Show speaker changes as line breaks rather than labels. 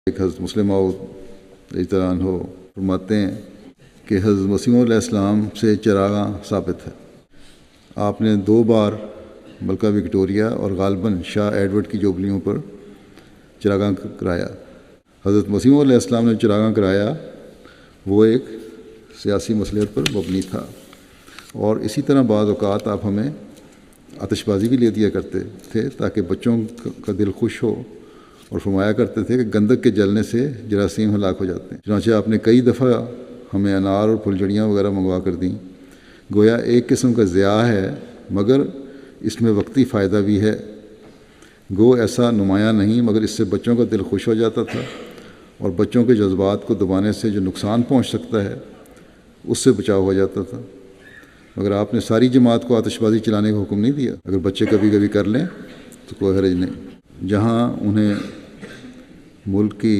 ایک حضرت مسلم موعود رضی اللہ عنہ فرماتے ہیں کہ حضرت مسیح علیہ السلام سے چراغاں ثابت ہے. آپ نے 2 بار ملکہ وکٹوریہ اور غالباً شاہ ایڈورڈ کی جوبلیوں پر چراغاں کرایا. حضرت مسیح علیہ السلام نے چراغاں کرایا وہ ایک سیاسی مصلحت پر مبنی تھا. اور اسی طرح بعض اوقات آپ ہمیں آتش بازی بھی لے دیا کرتے تھے تاکہ بچوں کا دل خوش ہو، اور فرمایا کرتے تھے کہ گندک کے جلنے سے جراثیم ہلاک ہو جاتے ہیں. چنانچہ آپ نے کئی دفعہ ہمیں انار اور پھلجھڑیاں وغیرہ منگوا کر دیں. گویا ایک قسم کا ضیاء ہے مگر اس میں وقتی فائدہ بھی ہے. گو ایسا نمایاں نہیں مگر اس سے بچوں کا دل خوش ہو جاتا تھا، اور بچوں کے جذبات کو دبانے سے جو نقصان پہنچ سکتا ہے اس سے بچاؤ ہو جاتا تھا. مگر آپ نے ساری جماعت کو آتش بازی چلانے کا حکم نہیں دیا. اگر بچے کبھی کبھی کر لیں تو کوئی حرج نہیں. جہاں انہیں ملک کی